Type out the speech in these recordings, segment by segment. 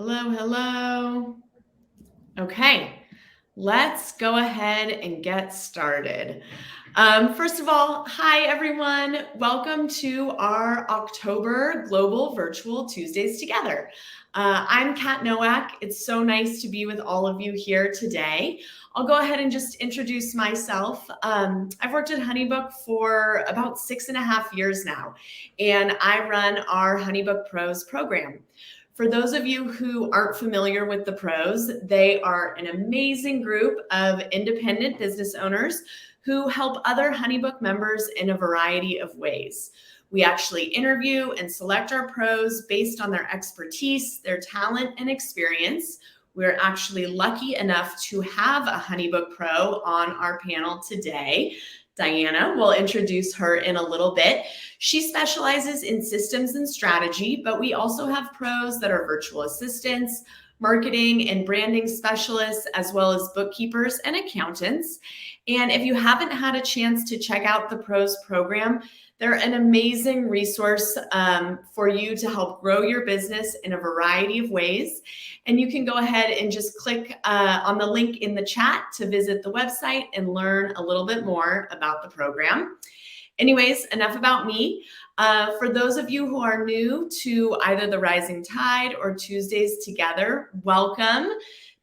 Hello, hello. Okay, let's go ahead and get started. First of all, hi everyone. Welcome to our October Global Virtual Tuesdays Together. I'm Kat Nowak. It's so nice to be with all of you here today. I'll go ahead and just introduce myself. I've worked at HoneyBook for about 6.5 years now, and I run our HoneyBook Pros program. For those of you who aren't familiar with the pros, they are an amazing group of independent business owners who help other HoneyBook members in a variety of ways. We actually interview and select our pros based on their expertise, their talent, and experience. We're actually lucky enough to have a HoneyBook Pro on our panel today. Diana, we'll introduce her in a little bit. She specializes in systems and strategy, but we also have pros that are virtual assistants, marketing and branding specialists, as well as bookkeepers and accountants. And if you haven't had a chance to check out the pros program, they're an amazing resource for you to help grow your business in a variety of ways. And you can go ahead and just click on the link in the chat to visit the website and learn a little bit more about the program. Anyways, enough about me. For those of you who are new to either the Rising Tide or Tuesdays Together, welcome.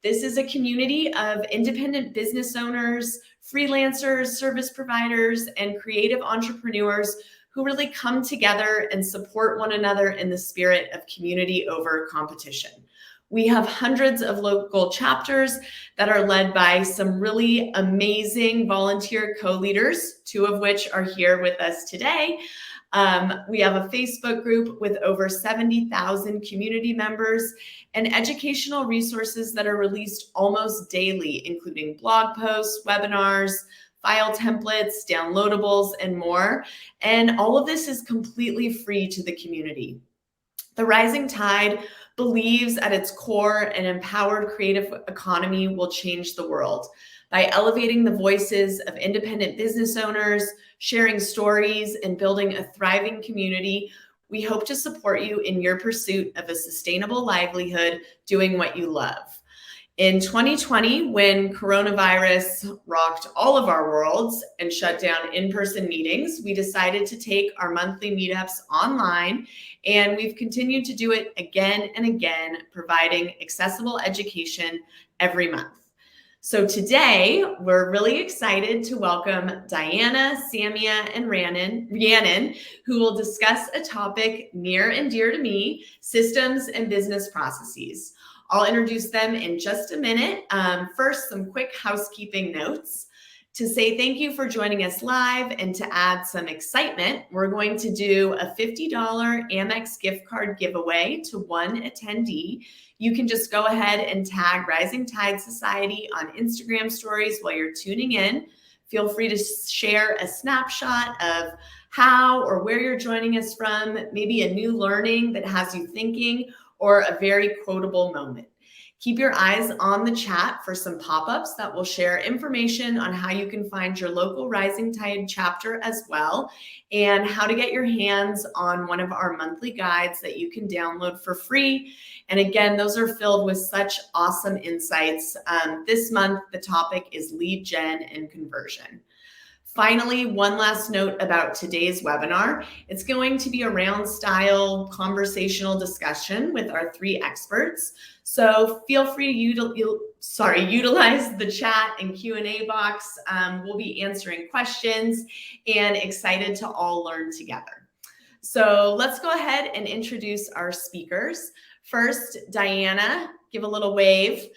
This is a community of independent business owners, freelancers, service providers, and creative entrepreneurs who really come together and support one another in the spirit of community over competition. We have hundreds of local chapters that are led by some really amazing volunteer co-leaders, two of which are here with us today. We have a Facebook group with over 70,000 community members and educational resources that are released almost daily, including blog posts, webinars, file templates, downloadables, and more. And all of this is completely free to the community. The Rising Tide believes at its core an empowered creative economy will change the world. By elevating the voices of independent business owners, sharing stories, and building a thriving community, we hope to support you in your pursuit of a sustainable livelihood doing what you love. In 2020, when coronavirus rocked all of our worlds and shut down in-person meetings, we decided to take our monthly meetups online, and we've continued to do it again and again, providing accessible education every month. So today, we're really excited to welcome Diana, Samia, and Rhiannon, who will discuss a topic near and dear to me, systems and business processes. I'll introduce them in just a minute. First, some quick housekeeping notes. To say thank you for joining us live and to add some excitement, we're going to do a $50 Amex gift card giveaway to one attendee. You can just go ahead and tag Rising Tide Society on Instagram stories while you're tuning in. Feel free to share a snapshot of how or where you're joining us from, maybe a new learning that has you thinking, or a very quotable moment. Keep your eyes on the chat for some pop-ups that will share information on how you can find your local Rising Tide chapter as well, and how to get your hands on one of our monthly guides that you can download for free. And again, those are filled with such awesome insights. This month, the topic is lead gen and conversion. Finally, one last note about today's webinar. It's going to be a round style conversational discussion with our three experts. So feel free to utilize the chat and Q&A box. We'll be answering questions and excited to all learn together. So let's go ahead and introduce our speakers. First, Diana, give a little wave.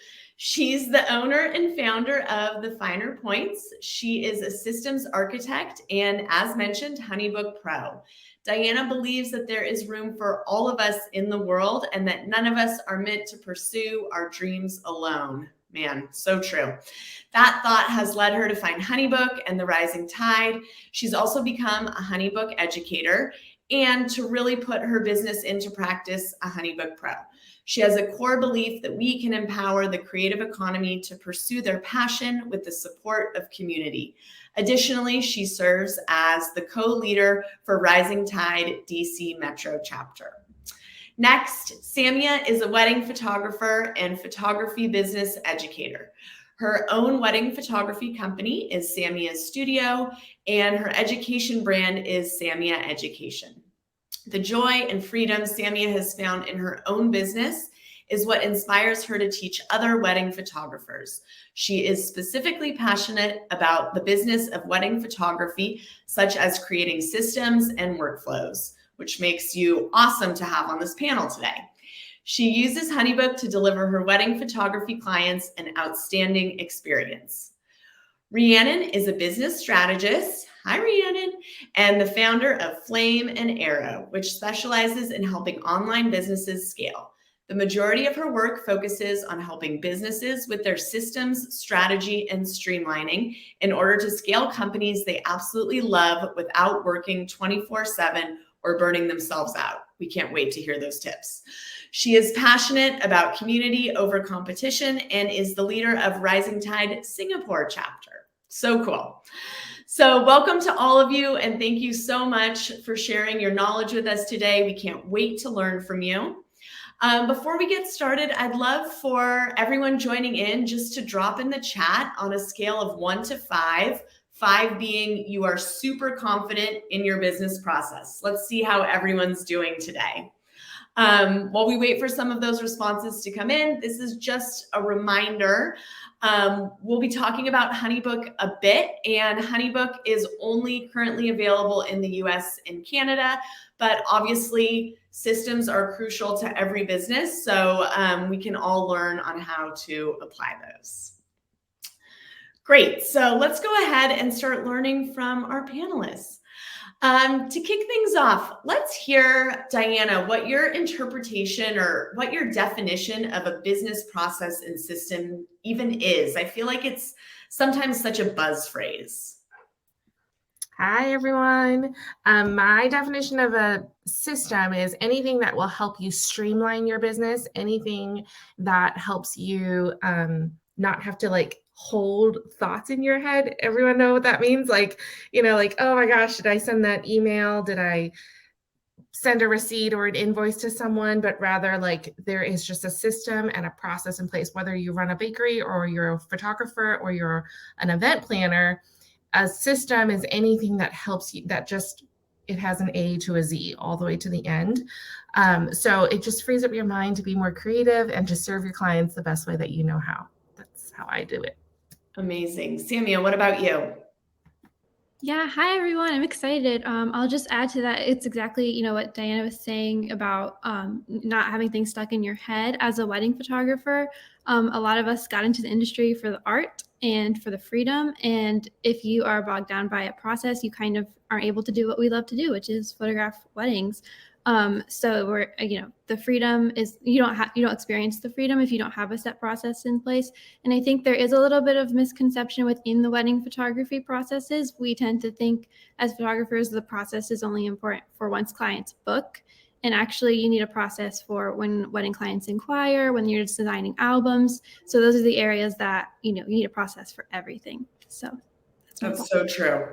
She's the owner and founder of The Finer Points. She is a systems architect and, as mentioned, HoneyBook Pro. Diana believes that there is room for all of us in the world and that none of us are meant to pursue our dreams alone. Man, so true. That thought has led her to find HoneyBook and the Rising Tide. She's also become a HoneyBook educator and to really put her business into practice, a HoneyBook Pro. She has a core belief that we can empower the creative economy to pursue their passion with the support of community. Additionally, she serves as the co-leader for Rising Tide DC Metro chapter. Next, Samia is a wedding photographer and photography business educator. Her own wedding photography company is Samia Studio, and her education brand is Samia Education. The joy and freedom Samia has found in her own business is what inspires her to teach other wedding photographers. She is specifically passionate about the business of wedding photography, such as creating systems and workflows, which makes you awesome to have on this panel today. She uses HoneyBook to deliver her wedding photography clients an outstanding experience. Rhiannon is a business strategist. Hi, Rhiannon, and the founder of Flame and Arrow, which specializes in helping online businesses scale. The majority of her work focuses on helping businesses with their systems, strategy, and streamlining in order to scale companies they absolutely love without working 24/7 or burning themselves out. We can't wait to hear those tips. She is passionate about community over competition and is the leader of Rising Tide Singapore chapter. So cool. So welcome to all of you, and thank you so much for sharing your knowledge with us today. We can't wait to learn from you. Before we get started, I'd love for everyone joining in just to drop in the chat on a scale of 1 to 5, 5 being you are super confident in your business process. Let's see how everyone's doing today. While we wait for some of those responses to come in, this is just a reminder. We'll be talking about HoneyBook a bit, and HoneyBook is only currently available in the US and Canada, but obviously systems are crucial to every business, so we can all learn on how to apply those. Great, so let's go ahead and start learning from our panelists. To kick things off, let's hear, Diana, what your interpretation or what your definition of a business process and system even is. I feel like it's sometimes such a buzz phrase. Hi, everyone. My definition of a system is anything that will help you streamline your business, anything that helps you not have to hold thoughts in your head. Everyone know what that means? Oh my gosh, did I send that email? Did I send a receipt or an invoice to someone? But rather there is just a system and a process in place, whether you run a bakery or you're a photographer or you're an event planner. A system is anything that helps you, it has an A to a Z all the way to the end. So it just frees up your mind to be more creative and to serve your clients the best way that you know how. That's how I do it. Amazing. Samia, what about you? Yeah, hi everyone. I'm excited. I'll just add to that. It's exactly, what Diana was saying about not having things stuck in your head. As a wedding photographer, a lot of us got into the industry for the art and for the freedom. And if you are bogged down by a process, you kind of aren't able to do what we love to do, which is photograph weddings. So we're, the freedom is, you don't experience the freedom if you don't have a set process in place. And I think there is a little bit of misconception within the wedding photography processes. We tend to think as photographers, the process is only important for once clients book. And actually you need a process for when wedding clients inquire, when you're designing albums. So those are the areas that, you need a process for everything. So that's so true.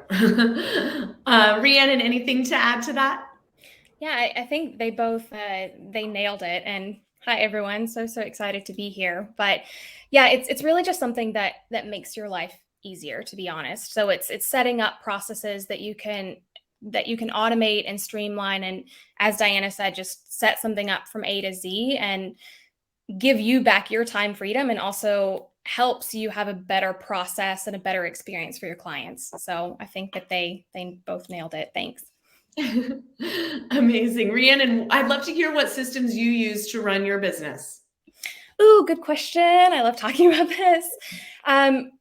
Rhiannon, anything to add to that? Yeah, I think they both, they nailed it. And hi, everyone. So excited to be here. But yeah, it's really just something that makes your life easier, to be honest. So it's setting up processes that you can automate and streamline. And as Diana said, just set something up from A to Z and give you back your time freedom, and also helps you have a better process and a better experience for your clients. So I think that they both nailed it. Thanks. Amazing. Rhiannon, I'd love to hear what systems you use to run your business. Ooh, good question. I love talking about this.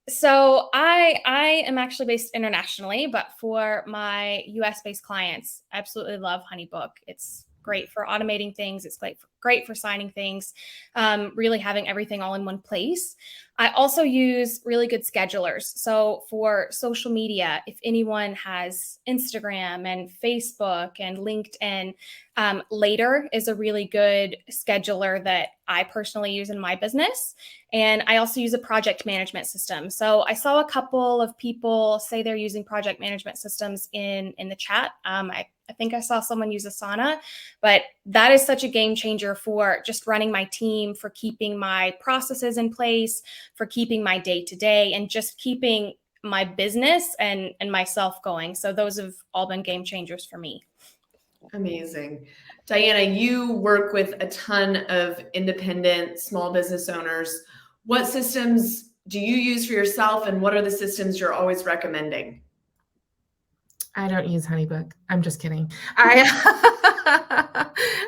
So I am actually based internationally, but for my US-based clients, I absolutely love HoneyBook. It's great for automating things. It's great for signing things, really having everything all in one place. I also use really good schedulers. So for social media, if anyone has Instagram and Facebook and LinkedIn, Later is a really good scheduler that I personally use in my business. And I also use a project management system. So I saw a couple of people say they're using project management systems in the chat. I think I saw someone use Asana, but that is such a game changer for just running my team, for keeping my processes in place, for keeping my day to day, and just keeping my business and myself going. So those have all been game changers for me. Amazing. Diana, you work with a ton of independent small business owners. What systems do you use for yourself, and what are the systems you're always recommending? I don't use HoneyBook. I'm just kidding. I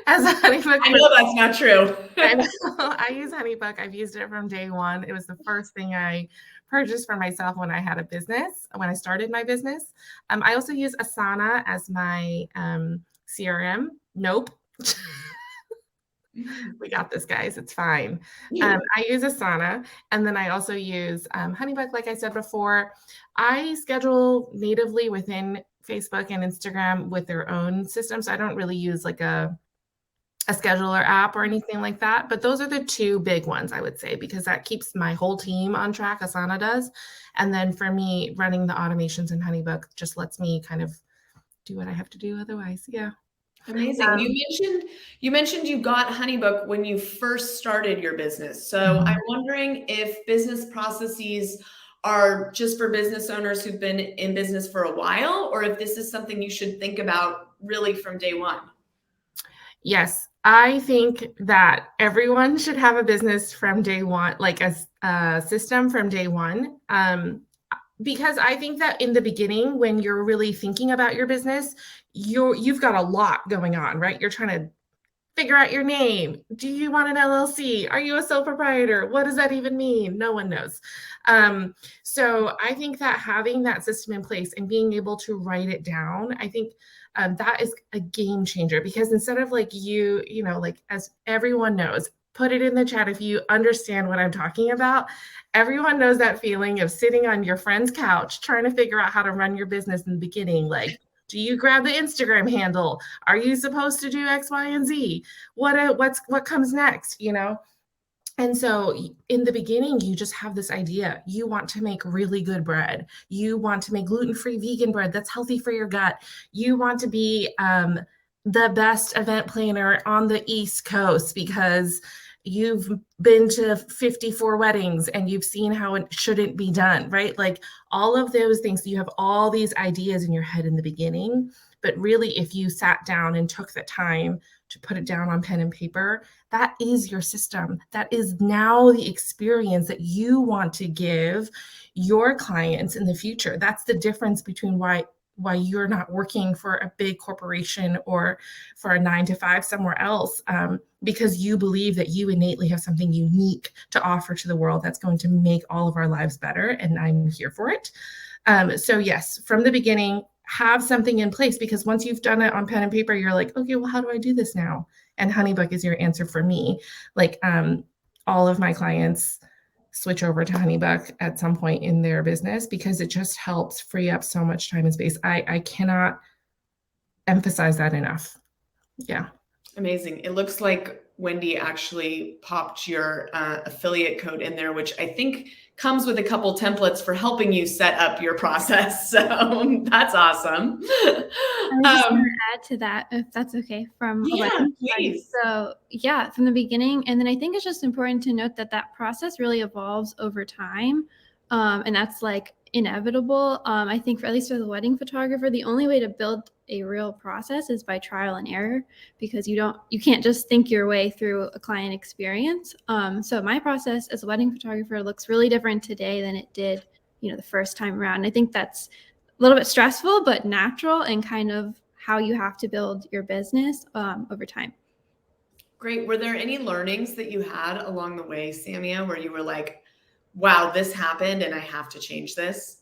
as a HoneyBook. I know that's not true. I use HoneyBook. I've used it from day one. It was the first thing I purchased for myself when I had a business, when I started my business. I also use Asana as my CRM. Nope. We got this, guys. It's fine. I use Asana, and then I also use HoneyBook. Like I said before, I schedule natively within Facebook and Instagram with their own systems. I don't really use like a scheduler app or anything like that. But those are the two big ones, I would say, because that keeps my whole team on track. Asana does. And then for me, running the automations in HoneyBook just lets me kind of do what I have to do otherwise. Yeah. Amazing. You mentioned you got HoneyBook when you first started your business. So I'm wondering if business processes are just for business owners who've been in business for a while, or if this is something you should think about really from day one. Yes, I think that everyone should have a business from day one, like a system from day one. Because I think that in the beginning, when you're really thinking about your business, you've got a lot going on, right? You're trying to figure out your name. Do you want an LLC? Are you a sole proprietor? What does that even mean? No one knows. So I think that having that system in place and being able to write it down, I think that is a game changer, because instead of like like as everyone knows, put it in the chat if you understand what I'm talking about. Everyone knows that feeling of sitting on your friend's couch trying to figure out how to run your business in the beginning. Like, do you grab the Instagram handle? Are you supposed to do X, Y, and Z? What comes next? And so in the beginning, you just have this idea. You want to make really good bread. You want to make gluten-free vegan bread that's healthy for your gut. You want to be the best event planner on the East Coast because you've been to 54 weddings and you've seen how it shouldn't be done, right? Like all of those things, you have all these ideas in your head in the beginning, but really if you sat down and took the time to put it down on pen and paper, that is your system. That is now the experience that you want to give your clients in the future. That's the difference between why you're not working for a big corporation or for a 9-to-5 somewhere else, because you believe that you innately have something unique to offer to the world that's going to make all of our lives better, and I'm here for it. So yes, from the beginning, have something in place, because once you've done it on pen and paper, you're like, okay, well, how do I do this now? And HoneyBook is your answer for me. Like all of my clients switch over to HoneyBook at some point in their business because it just helps free up so much time and space. I cannot emphasize that enough. Yeah. Amazing. It looks like Wendy actually popped your affiliate code in there, which I think comes with a couple templates for helping you set up your process. So that's awesome. I just want to add to that, if that's okay, from please. So yeah, from the beginning. And then I think it's just important to note that that process really evolves over time. And that's like inevitable. I think at least for the wedding photographer, the only way to build a real process is by trial and error, because you can't just think your way through a client experience. So my process as a wedding photographer looks really different today than it did, the first time around. And I think that's a little bit stressful, but natural, and kind of how you have to build your business over time. Great. Were there any learnings that you had along the way, Samia, where you were like, wow, this happened and I have to change this?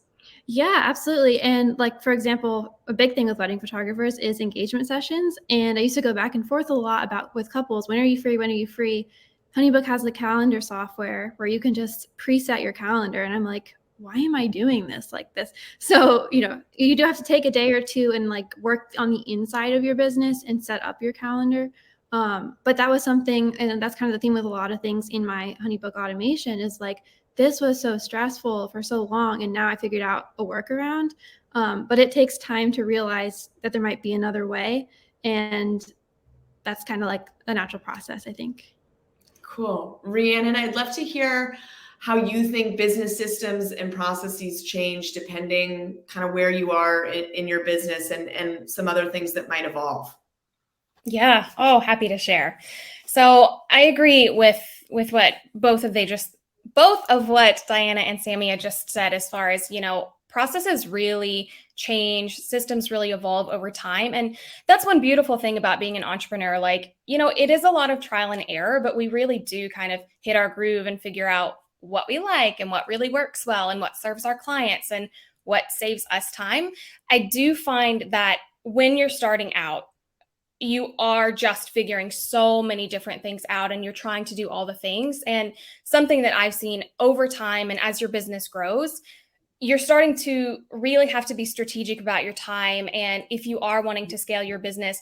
Yeah, absolutely. And like, for example, a big thing with wedding photographers is engagement sessions. And I used to go back and forth a lot with couples. When are you free? When are you free? HoneyBook has the calendar software where you can just preset your calendar. And I'm like, why am I doing this like this? So, you do have to take a day or two and like work on the inside of your business and set up your calendar. But that was something, and that's kind of the theme with a lot of things in my HoneyBook automation, is like, this was so stressful for so long, and now I figured out a workaround. But it takes time to realize that there might be another way. And that's kind of like a natural process, I think. Cool. Rhiannon, I'd love to hear how you think business systems and processes change depending kind of where you are in your business and some other things that might evolve. Yeah. Oh, happy to share. So I agree with what both of what Diana and Sammy had just said, as far as, processes really change, systems really evolve over time. And that's one beautiful thing about being an entrepreneur. Like, it is a lot of trial and error, but we really do kind of hit our groove and figure out what we like and what really works well and what serves our clients and what saves us time. I do find that when you're starting out, you are just figuring so many different things out and you're trying to do all the things. And something that I've seen over time and as your business grows, you're starting to really have to be strategic about your time. And if you are wanting to scale your business,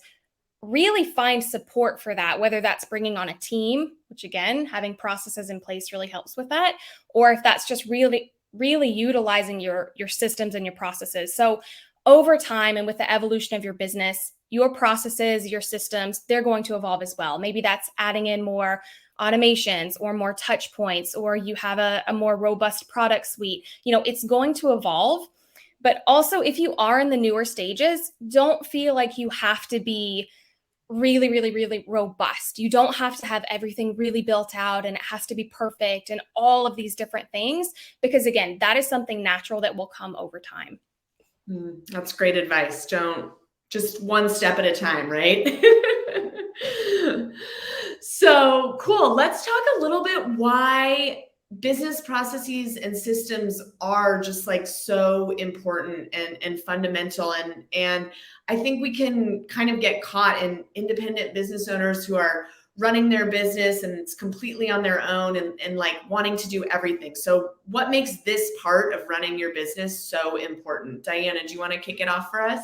really find support for that, whether that's bringing on a team, which again, having processes in place really helps with that, or if that's just really, really utilizing your systems and your processes. So over time and with the evolution of your business, your processes, your systems, they're going to evolve as well. Maybe that's adding in more automations or more touch points, or you have a more robust product suite. It's going to evolve. But also, if you are in the newer stages, don't feel like you have to be really, really, really robust. You don't have to have everything really built out and it has to be perfect and all of these different things, because again, that is something natural that will come over time. That's great advice. Don't just one step at a time, right? So cool. Let's talk a little bit why business processes and systems are just like so important and fundamental. And I think we can kind of get caught in independent business owners who are running their business and it's completely on their own and like wanting to do everything. So what makes this part of running your business so important? Diana, do you want to kick it off for us?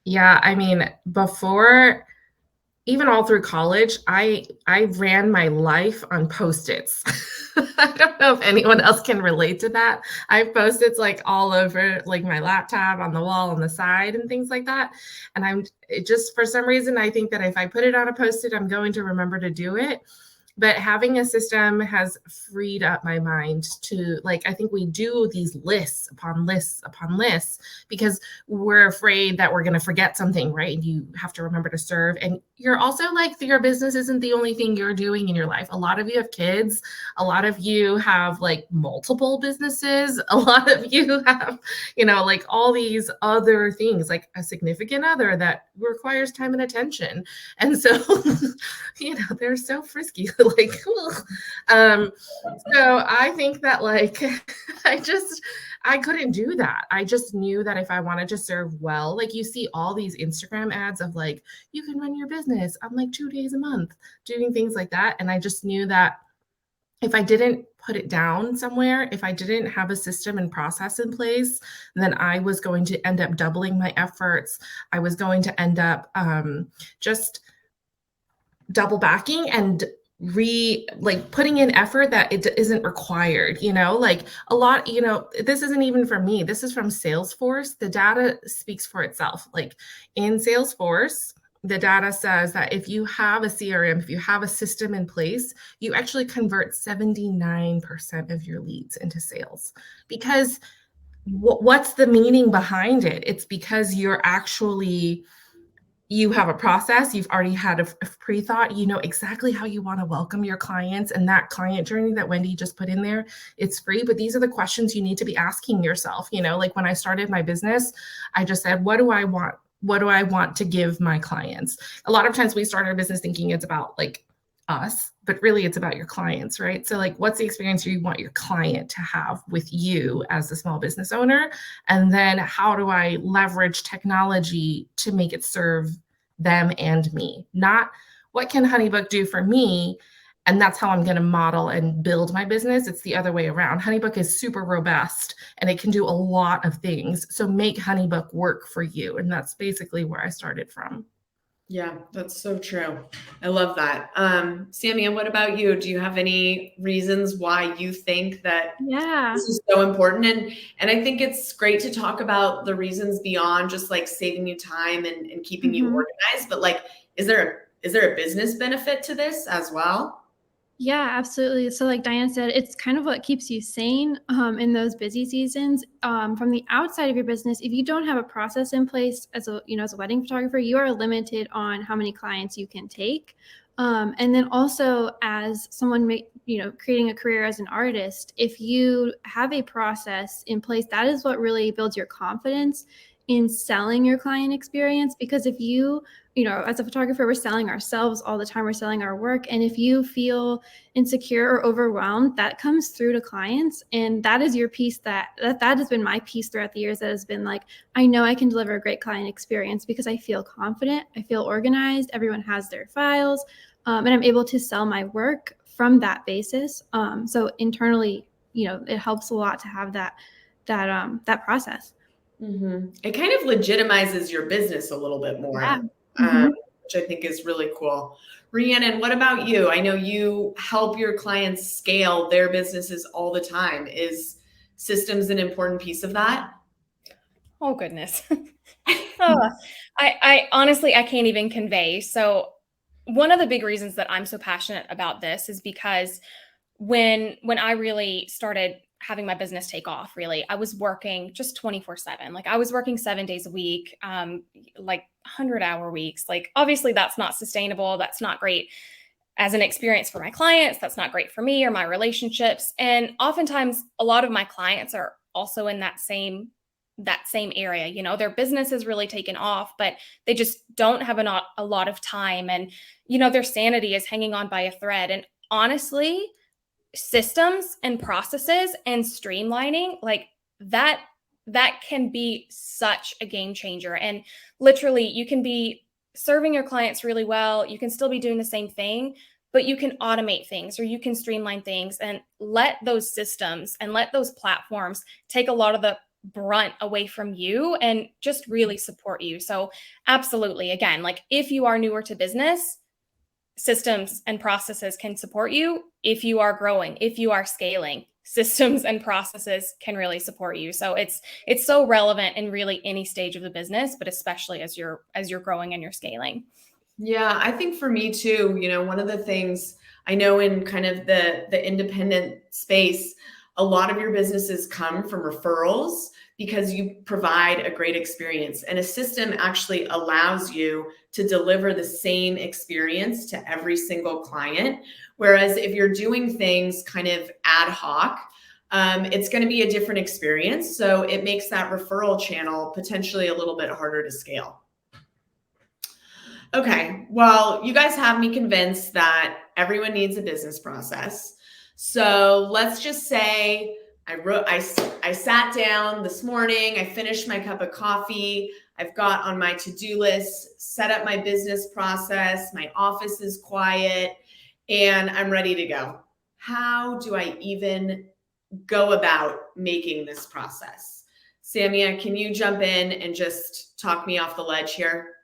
Yeah, I mean, before, even all through college, I ran my life on Post-its. I don't know if anyone else can relate to that. I have Post-its like all over like my laptop, on the wall, on the side and things like that. And it just, for some reason, I think that if I put it on a Post-it, I'm going to remember to do it. But having a system has freed up my mind to, like, I think we do these lists upon lists upon lists because we're afraid that we're going to forget something, right? And you have to remember to serve. And you're also like, your business isn't the only thing you're doing in your life. A lot of you have kids. A lot of you have like multiple businesses. A lot of you have, like all these other things, like a significant other that requires time and attention. And so, they're so frisky. Like, so I think that like, I couldn't do that. I just knew that if I wanted to serve well, like you see all these Instagram ads of like, you can run your business on like 2 days a month, doing things like that. And I just knew that if I didn't put it down somewhere, if I didn't have a system and process in place, then I was going to end up doubling my efforts. I was going to end up just double backing and putting in effort that it isn't required, like a lot, this isn't even from me. This is from Salesforce. The data speaks for itself. Like in Salesforce, the data says that if you have a CRM, if you have a system in place, you actually convert 79% of your leads into sales. Because what's the meaning behind it? It's because you have a process, you've already had a pre-thought, you know exactly how you want to welcome your clients, and that client journey that Wendy just put in there, it's free, but these are the questions you need to be asking yourself. Like when I started my business, I just said, what do I want? What do I want to give my clients? A lot of times we start our business thinking it's about like us, but really it's about your clients, right? So like, what's the experience you want your client to have with you as the small business owner? And then how do I leverage technology to make it serve them and me? Not what can HoneyBook do for me? And that's how I'm going to model and build my business. It's the other way around. HoneyBook is super robust and it can do a lot of things. So make HoneyBook work for you. And that's basically where I started from. Yeah, that's so true. I love that. Sammy, what about you? Do you have any reasons why you think that this is so important? And I think it's great to talk about the reasons beyond just like saving you time and keeping you organized, but like, is there is there a business benefit to this as well? Yeah, absolutely. So like Diane said, it's kind of what keeps you sane in those busy seasons. From the outside of your business, if you don't have a process in place as a wedding photographer, you are limited on how many clients you can take. And then also as someone creating a career as an artist, if you have a process in place, that is what really builds your confidence in selling your client experience. Because if as a photographer, we're selling ourselves all the time, we're selling our work. And if you feel insecure or overwhelmed, that comes through to clients. And that is your piece that has been my piece throughout the years, that has been like, I know I can deliver a great client experience because I feel confident, I feel organized, everyone has their files, and I'm able to sell my work from that basis. So internally, it helps a lot to have that process. Mm-hmm. It kind of legitimizes your business a little bit more. Yeah. Mm-hmm. Which I think is really cool. Rhiannon, what about you? I know you help your clients scale their businesses all the time. Is systems an important piece of that? Oh, goodness. I honestly, I can't even convey. So one of the big reasons that I'm so passionate about this is because when I really started having my business take off, really, I was working just 24/7. Like I was working 7 days a week, like 100-hour weeks. Like obviously that's not sustainable. That's not great as an experience for my clients. That's not great for me or my relationships. And oftentimes a lot of my clients are also in that same area. Their business has really taken off, but they just don't have a lot of time. And, their sanity is hanging on by a thread. And honestly, systems and processes and streamlining like that can be such a game changer. And literally you can be serving your clients really well. You can still be doing the same thing, but you can automate things or you can streamline things and let those systems and let those platforms take a lot of the brunt away from you and just really support you. So absolutely, again, like if you are newer to business, systems and processes can support you. If you are growing, if you are scaling, systems and processes can really support you. So it's so relevant in really any stage of the business, but especially as you're growing and you're scaling. Yeah, I think for me too, one of the things I know in kind of the independent space, a lot of your businesses come from referrals because you provide a great experience, and a system actually allows you to deliver the same experience to every single client. Whereas if you're doing things kind of ad hoc, it's going to be a different experience. So it makes that referral channel potentially a little bit harder to scale. Okay, well, you guys have me convinced that everyone needs a business process. So let's just say I sat down this morning, I finished my cup of coffee, I've got on my to-do list, set up my business process, my office is quiet, and I'm ready to go. How do I even go about making this process? Samia, can you jump in and just talk me off the ledge here?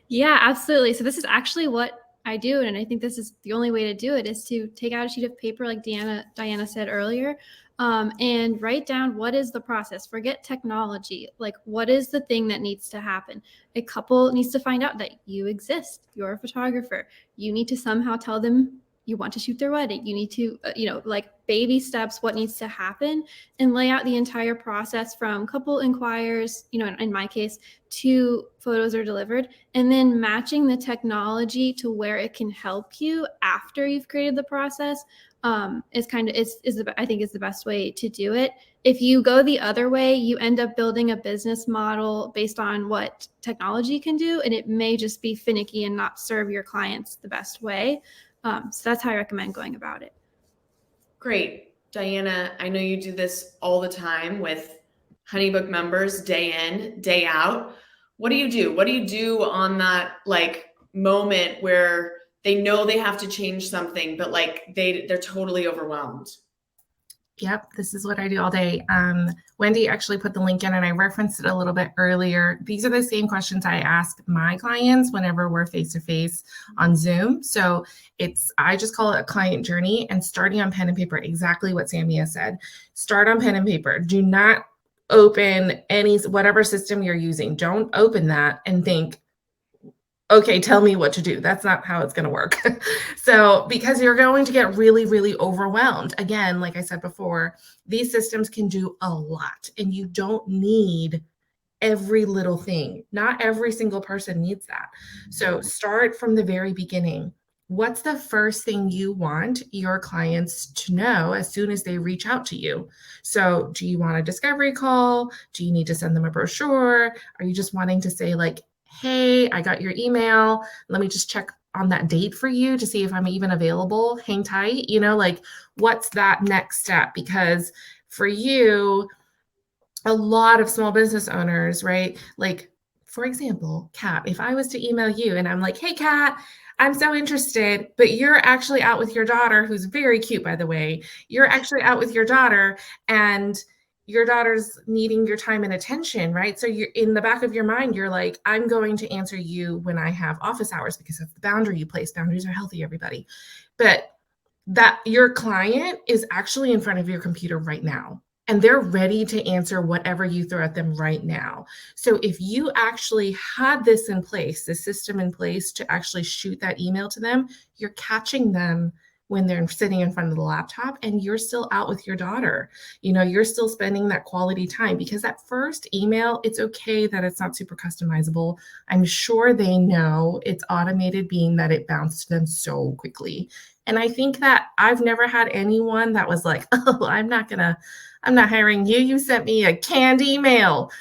Yeah, absolutely. So this is actually what I do. And I think this is the only way to do it, is to take out a sheet of paper, like Diana said earlier, and write down what is the process. Forget technology. Like, what is the thing that needs to happen? A couple needs to find out that you exist. You're a photographer. You need to somehow tell them you want to shoot their wedding. You need to, like baby steps, what needs to happen, and lay out the entire process from couple inquires, in my case, to photos are delivered, and then matching the technology to where it can help you after you've created the process I think is the best way to do it. If you go the other way, you end up building a business model based on what technology can do, and it may just be finicky and not serve your clients the best way. So that's how I recommend going about it. Great. Diana, I know you do this all the time with HoneyBook members, day in, day out. What do you do? What do you do on that moment where they know they have to change something, but they're totally overwhelmed? Yep, this is what I do all day. Wendy actually put the link in, and I referenced it a little bit earlier. These are the same questions I ask my clients whenever we're face-to-face on Zoom. So I just call it a client journey, and starting on pen and paper, exactly what Samia said. Start on pen and paper. Do not open whatever system you're using. Don't open that and think, okay, tell me what to do. That's not how it's going to work. So, because you're going to get really, really overwhelmed. Again, like I said before, these systems can do a lot, and you don't need every little thing. Not every single person needs that. So, start from the very beginning. What's the first thing you want your clients to know as soon as they reach out to you? So, do you want a discovery call? Do you need to send them a brochure? Are you just wanting to say, like, hey, I got your email. Let me just check on that date for you to see if I'm even available. Hang tight. Like, what's that next step? Because for you, a lot of small business owners, right? Like, for example, Kat, if I was to email you and I'm like, hey, Kat, I'm so interested, but you're actually out with your daughter, who's very cute, by the way. You're actually out with your daughter, and your daughter's needing your time and attention, right? So you're in the back of your mind, you're like, I'm going to answer you when I have office hours because of the boundary you place. Boundaries are healthy, everybody. But that your client is actually in front of your computer right now, and they're ready to answer whatever you throw at them right now. So if you actually had this in place, this system in place to actually shoot that email to them, you're catching them when they're sitting in front of the laptop and you're still out with your daughter. You're still spending that quality time, because that first email, it's okay that it's not super customizable. I'm sure they know it's automated, being that it bounced to them so quickly. And I think that I've never had anyone that was like, oh, I'm not hiring you. You sent me a canned email.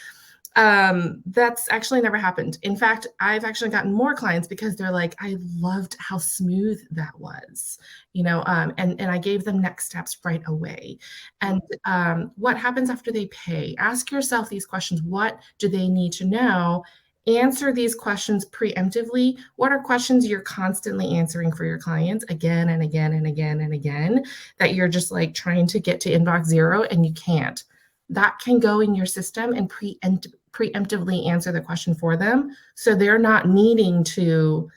That's actually never happened. In fact, I've actually gotten more clients because they're like, I loved how smooth that was, and I gave them next steps right away. And what happens after they pay? Ask yourself these questions. What do they need to know? Answer these questions preemptively. What are questions you're constantly answering for your clients again and again and again and again, that you're just like trying to get to inbox zero and you can't? That can go in your system and preemptively answer the question for them, so they're not needing to,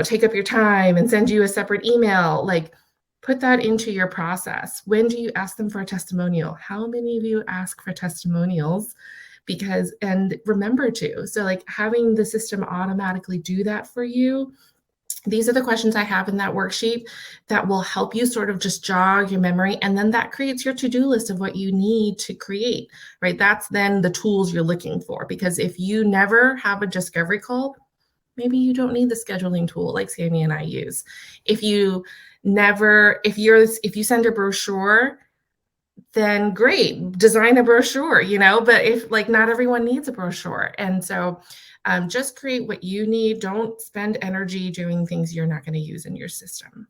take up your time and send you a separate email. Like, put that into your process. When do you ask them for a testimonial? How many of you ask for testimonials? And remember to, so like having the system automatically do that for you. These are the questions I have in that worksheet that will help you sort of just jog your memory. And then that creates your to-do list of what you need to create, right? That's then the tools you're looking for. Because if you never have a discovery call, maybe you don't need the scheduling tool like Sammy and I use. If you send a brochure, then great, design a brochure, but if like not everyone needs a brochure. And so just create what you need. Don't spend energy doing things you're not going to use in your system.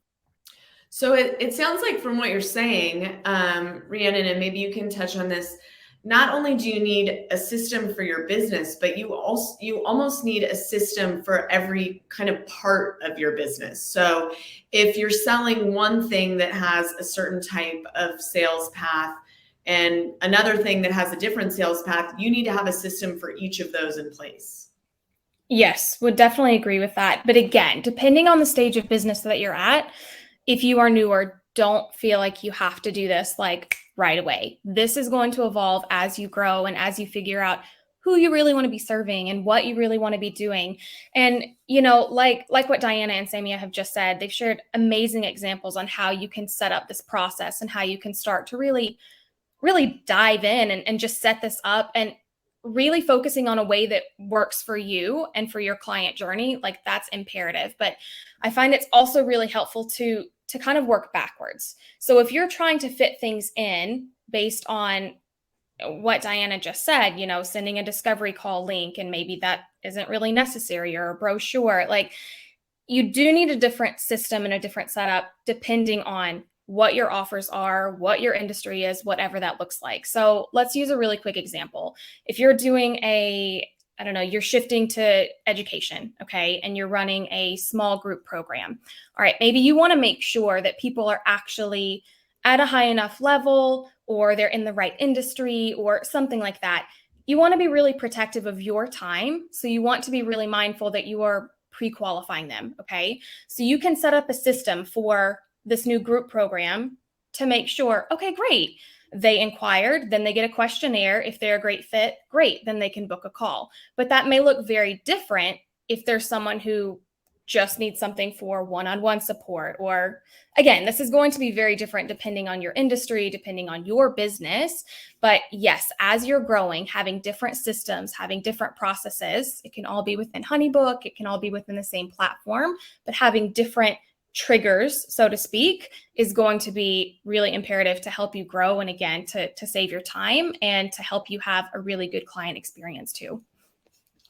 So it sounds like, from what you're saying, Rhiannon, and maybe you can touch on this, not only do you need a system for your business, but you almost need a system for every kind of part of your business. So if you're selling one thing that has a certain type of sales path and another thing that has a different sales path, you need to have a system for each of those in place. Yes, would definitely agree with that. But again, depending on the stage of business that you're at, if you are newer, don't feel like you have to do this like right away. This is going to evolve as you grow and as you figure out who you really want to be serving and what you really want to be doing. And, like what Diana and Samia have just said, they've shared amazing examples on how you can set up this process and how you can start to really, really dive in and just set this up, and really focusing on a way that works for you and for your client journey. Like, that's imperative. But I find it's also really helpful to kind of work backwards. So if you're trying to fit things in based on what Diana just said, sending a discovery call link, and maybe that isn't really necessary, or a brochure, like, you do need a different system and a different setup depending on what your offers are, what your industry is, whatever that looks like. So let's use a really quick example. If you're doing you're shifting to education, okay, and you're running a small group program. All right, maybe you want to make sure that people are actually at a high enough level, or they're in the right industry, or something like that. You want to be really protective of your time. So you want to be really mindful that you are pre-qualifying them, okay? So you can set up a system for this new group program to make sure, okay, great. They inquired, then they get a questionnaire. If they're a great fit, great, then they can book a call. But that may look very different if there's someone who just needs something for one-on-one support, or again, this is going to be very different depending on your industry, depending on your business. But yes, as you're growing, having different systems, having different processes, it can all be within HoneyBook, it can all be within the same platform, but having different triggers, so to speak, is going to be really imperative to help you grow, and again, to save your time and to help you have a really good client experience too.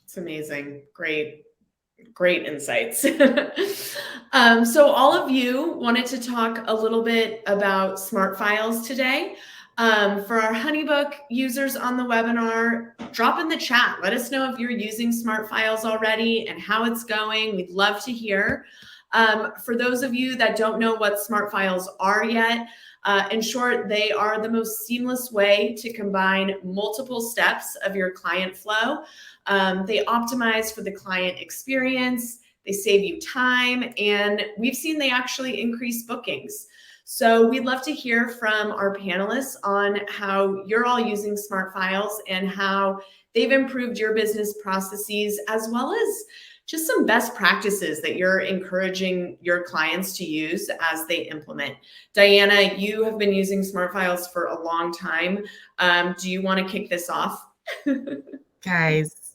It's amazing. Great insights. So all of you wanted to talk a little bit about Smart Files today. For our HoneyBook users on the webinar, drop in the chat. Let us know if you're using Smart Files already and how it's going. We'd love to hear. For those of you that don't know what Smart Files are yet, in short, they are the most seamless way to combine multiple steps of your client flow. They optimize for the client experience, they save you time, and we've seen they actually increase bookings. So we'd love to hear from our panelists on how you're all using Smart Files and how they've improved your business processes, as well as just some best practices that you're encouraging your clients to use as they implement. Diana, you have been using Smart Files for a long time. Do you want to kick this off? Guys,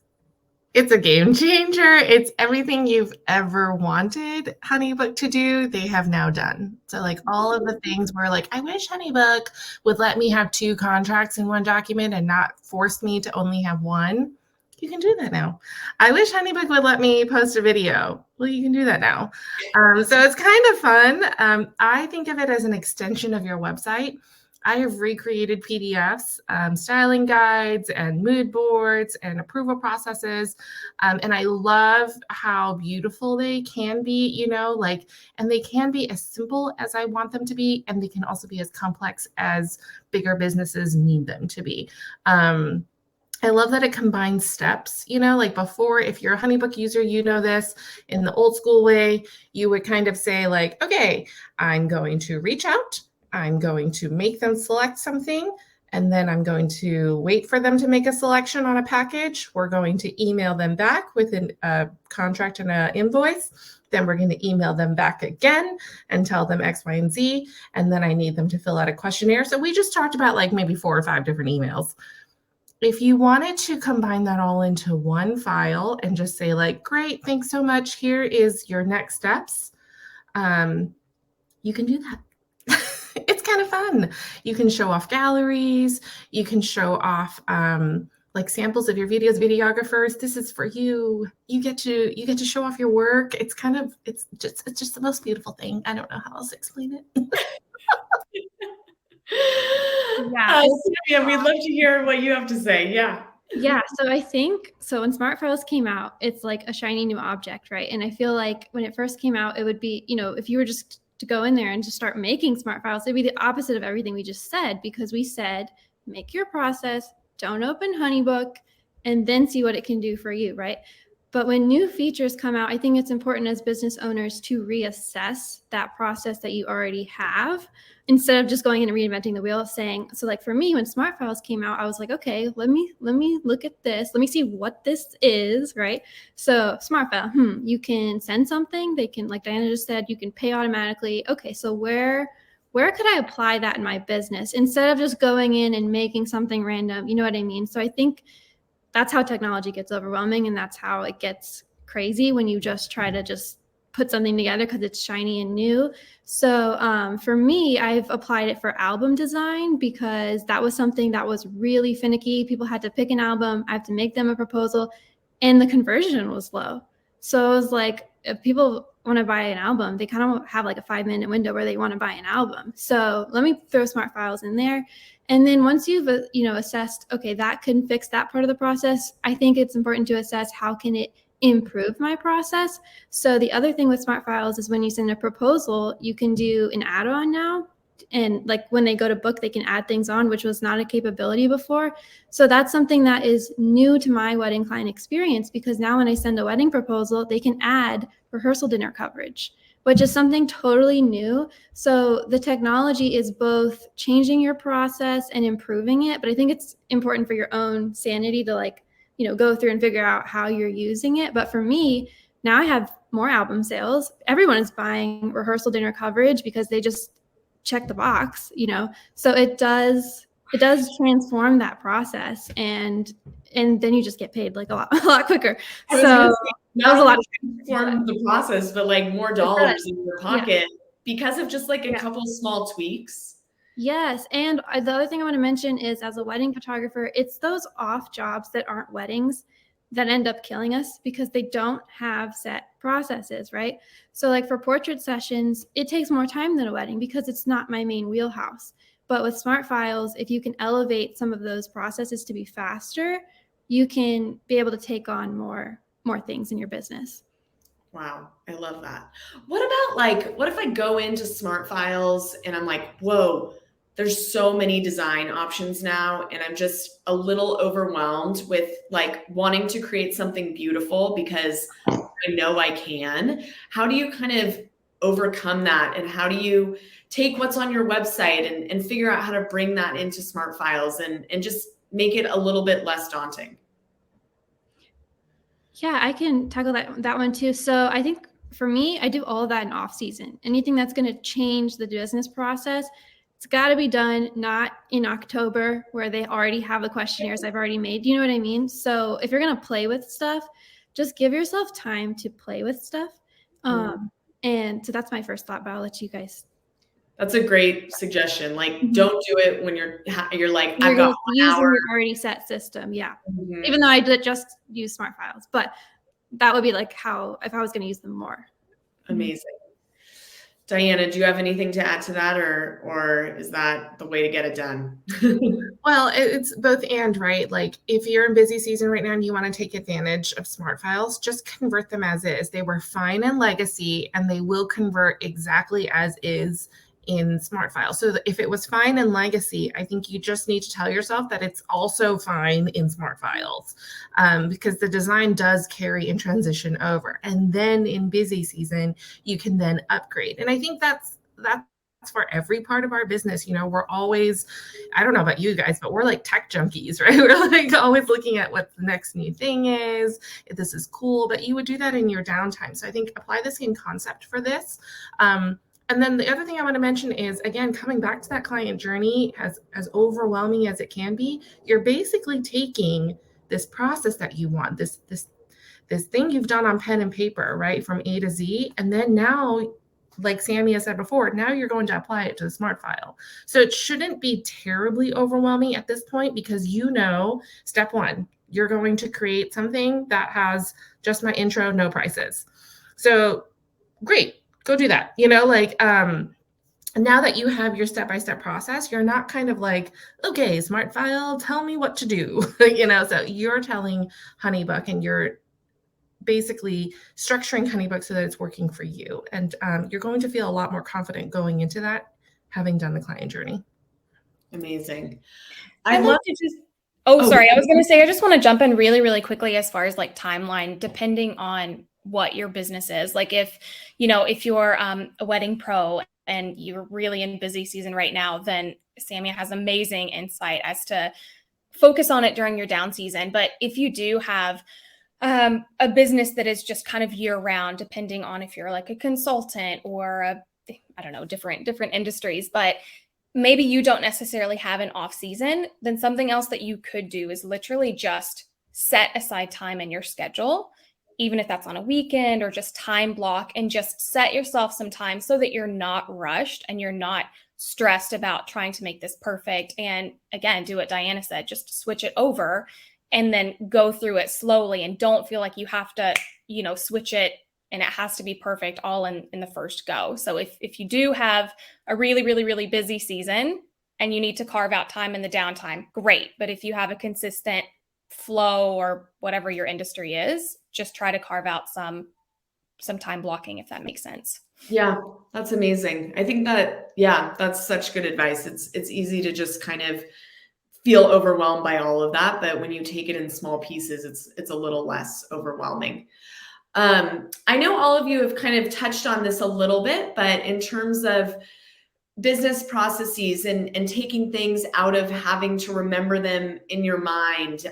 it's a game changer. It's everything you've ever wanted HoneyBook to do, they have now done. So like all of the things where like, I wish HoneyBook would let me have 2 contracts in one document and not force me to only have one. You can do that now. I wish HoneyBook would let me post a video. Well, you can do that now. So it's kind of fun. I think of it as an extension of your website. I have recreated PDFs, styling guides and mood boards and approval processes. And I love how beautiful they can be, you know, like, and they can be as simple as I want them to be. And they can also be as complex as bigger businesses need them to be. I love that it combines steps, you know, like before, if you're a HoneyBook user, you know this, in the old school way, you would kind of say like, okay, I'm going to reach out, I'm going to make them select something, and then I'm going to wait for them to make a selection on a package. We're going to email them back with a contract and an invoice. Then we're going to email them back again and tell them X, Y, and Z. And then I need them to fill out a questionnaire. So we just talked about like maybe 4 or 5 different emails. If you wanted to combine that all into one file and just say like, great, thanks so much, here is your next steps, you can do that. It's kind of fun. You can show off galleries. You can show off like samples of your videos, videographers. This is for you. You get to show off your work. It's just the most beautiful thing. I don't know how else to explain it. Yeah. Yeah, we'd love to hear what you have to say. Yeah. Yeah. So I think, so when Smart Files came out, it's like a shiny new object, right? And I feel like when it first came out, it would be, you know, if you were just to go in there and just start making Smart Files, it'd be the opposite of everything we just said, because we said, make your process, don't open HoneyBook, and then see what it can do for you, right? But when new features come out, I think it's important as business owners to reassess that process that you already have, instead of just going in and reinventing the wheel, saying, so like for me, when Smart Files came out, I was like, okay, let me look at this. Let me see what this is, right? So Smart File, you can send something. They can, like Diana just said, you can pay automatically. Okay, so where could I apply that in my business instead of just going in and making something random? You know what I mean? So I think that's how technology gets overwhelming, and that's how it gets crazy when you just try to just put something together because it's shiny and new. So for me, I've applied it for album design because that was something that was really finicky. People had to pick an album, I have to make them a proposal, and the conversion was low. So it was like, if people want to buy an album, they kind of have like a 5-minute window where they want to buy an album. So let me throw Smart Files in there. And then once you've assessed, okay, that can fix that part of the process, I think it's important to assess how can it improve my process. So the other thing with Smart Files is when you send a proposal, you can do an add-on now. And like when they go to book, they can add things on, which was not a capability before. So that's something that is new to my wedding client experience, because now when I send a wedding proposal, they can add rehearsal dinner coverage, which is something totally new. So the technology is both changing your process and improving it. But I think it's important for your own sanity to like go through and figure out how you're using it. But for me, now I have more album sales. Everyone is buying rehearsal dinner coverage because they just check the box, So it does transform that process, and then you just get paid like a lot quicker. So that was a lot of transform the process, but like more dollars in your pocket because of just like a couple small tweaks. Yes. And the other thing I want to mention is, as a wedding photographer, it's those off jobs that aren't weddings that end up killing us because they don't have set processes, right? So like for portrait sessions, it takes more time than a wedding because it's not my main wheelhouse. But with Smart Files, if you can elevate some of those processes to be faster, you can be able to take on more things in your business. Wow, I love that. What about what if I go into Smart Files and I'm like, whoa, there's so many design options now, and I'm just a little overwhelmed with like wanting to create something beautiful because I know I can. How do you kind of overcome that, and how do you take what's on your website and figure out how to bring that into Smart Files and just make it a little bit less daunting? Yeah, I can tackle that one too. So I think for me, I do all of that in off season. Anything that's going to change the business process, it's got to be done not in October where they already have the questionnaires I've already made. You know what I mean? So if you're going to play with stuff, just give yourself time to play with stuff. And so that's my first thought, but I'll let you guys. That's a great suggestion. Like, don't do it when you're like, I've got 1 hour. Your already set system. Yeah. Mm-hmm. Even though I did just use Smart Files, but that would be like if I was going to use them more. Amazing. Diana, do you have anything to add to that, or is that the way to get it done? Well, it's both and, right? Like if you're in busy season right now and you want to take advantage of Smart Files, just convert them as is. They were fine in Legacy and they will convert exactly as is in Smart Files. So if it was fine in Legacy, I think you just need to tell yourself that it's also fine in Smart Files, because the design does carry and transition over. And then in busy season, you can then upgrade. And I think that's for every part of our business. We're always, I don't know about you guys, but we're like tech junkies, right? We're like always looking at what the next new thing is, if this is cool, but you would do that in your downtime. So I think apply the same concept for this. And then the other thing I want to mention is, again, coming back to that client journey, as overwhelming as it can be, you're basically taking this process that you want, this thing you've done on pen and paper, right, from A to Z, and then now, like Sammy has said before, now you're going to apply it to the Smart File. So it shouldn't be terribly overwhelming at this point because step one, you're going to create something that has just my intro, no prices. So great. Go do that. Now that you have your step-by-step process, you're not kind of like, okay, Smart File, tell me what to do. So you're telling HoneyBook and you're basically structuring HoneyBook so that it's working for you. And you're going to feel a lot more confident going into that, having done the client journey. Amazing. I'd love to just, sorry. I was going to say, I just want to jump in really, really quickly as far as like timeline, depending on what your business is. Like if you're a wedding pro and you're really in busy season right now, then Samia has amazing insight as to focus on it during your down season. But if you do have a business that is just kind of year round, depending on if you're like a consultant or different industries, but maybe you don't necessarily have an off season, then something else that you could do is literally just set aside time in your schedule, even if that's on a weekend or just time block, and just set yourself some time so that you're not rushed and you're not stressed about trying to make this perfect. And again, do what Diana said, just switch it over and then go through it slowly, and don't feel like you have to, switch it and it has to be perfect all in the first go. So if you do have a really, really, really busy season and you need to carve out time in the downtime, great. But if you have a consistent flow or whatever your industry is, just try to carve out some time blocking, if that makes sense. Yeah, that's amazing. I think that's such good advice. It's easy to just kind of feel overwhelmed by all of that, but when you take it in small pieces, it's a little less overwhelming. I know all of you have kind of touched on this a little bit, but in terms of business processes and taking things out of having to remember them in your mind.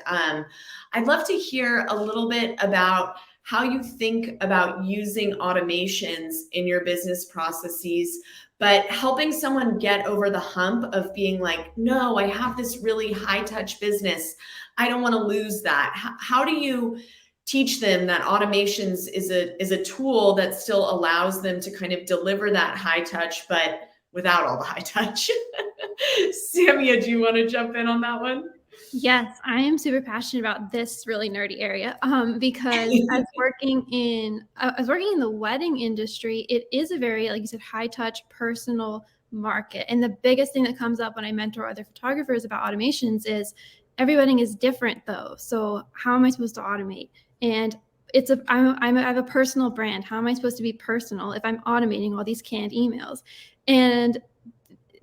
I'd love to hear a little bit about how you think about using automations in your business processes, but helping someone get over the hump of being like, no, I have this really high touch business. I don't want to lose that. How do you teach them that automations is a tool that still allows them to kind of deliver that high touch, but without all the high touch? Samia, do you want to jump in on that one? Yes, I am super passionate about this really nerdy area because as working in the wedding industry, it is a very, like you said, high touch, personal market. And the biggest thing that comes up when I mentor other photographers about automations is every wedding is different though. So how am I supposed to automate? And I have a personal brand. How am I supposed to be personal if I'm automating all these canned emails? And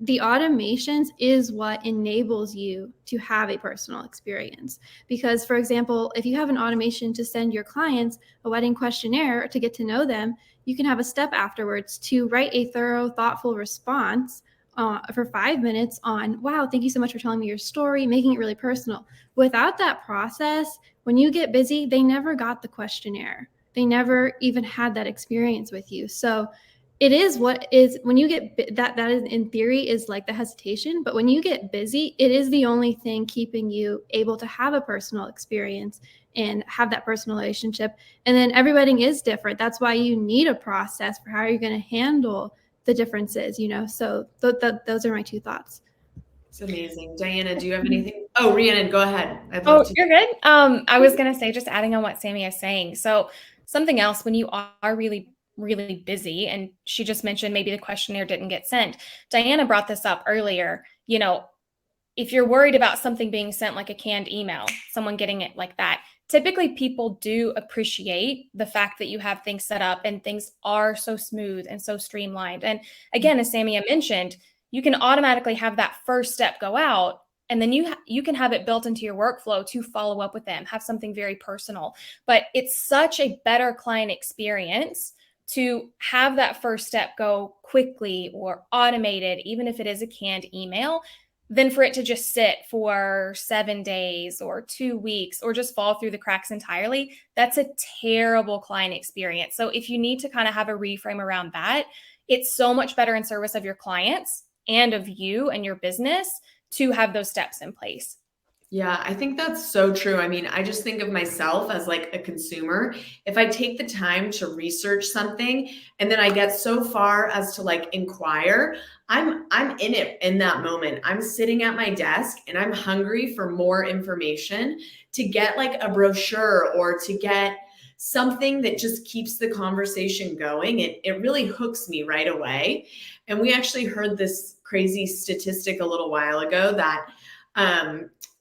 the automations is what enables you to have a personal experience. Because, for example, if you have an automation to send your clients a wedding questionnaire to get to know them, you can have a step afterwards to write a thorough, thoughtful response for 5 minutes on, wow, thank you so much for telling me your story, making it really personal. Without that process, when you get busy, they never got the questionnaire. They never even had that experience with you. So it is what is when you get that is in theory is like the hesitation, but when you get busy, it is the only thing keeping you able to have a personal experience and have that personal relationship. And then every wedding is different. That's why you need a process for how you're going to handle the differences, so those are my two thoughts. It's amazing. Diana, do you have anything? Oh, Rhiannon, go ahead. You're good. I was going to say, just adding on what Samia is saying. So something else, when you are really really busy, and she just mentioned maybe the questionnaire didn't get sent. Diana brought this up earlier. If you're worried about something being sent like a canned email, someone getting it like that, typically people do appreciate the fact that you have things set up and things are so smooth and so streamlined. And again, as Samia mentioned, you can automatically have that first step go out, and then you can have it built into your workflow to follow up with them, have something very personal. But it's such a better client experience to have that first step go quickly or automated, even if it is a canned email, than for it to just sit for 7 days or 2 weeks or just fall through the cracks entirely. That's a terrible client experience. So if you need to kind of have a reframe around that, it's so much better in service of your clients and of you and your business to have those steps in place. Yeah, I think that's so true. I mean, I just think of myself as like a consumer. If I take the time to research something and then I get so far as to like inquire, I'm in it in that moment. I'm sitting at my desk and I'm hungry for more information to get like a brochure or to get something that just keeps the conversation going. It really hooks me right away. And we actually heard this crazy statistic a little while ago that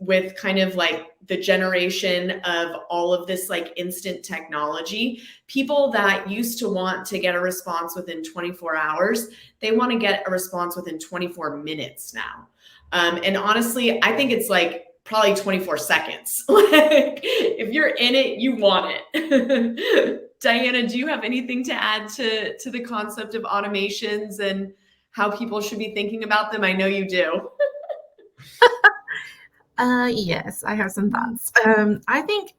with kind of like the generation of all of this like instant technology, people that used to want to get a response within 24 hours, they want to get a response within 24 minutes now. And honestly, I think it's like probably 24 seconds. Like if you're in it, you want it. Diana, do you have anything to add to the concept of automations and how people should be thinking about them? I know you do. Yes, I have some thoughts. I think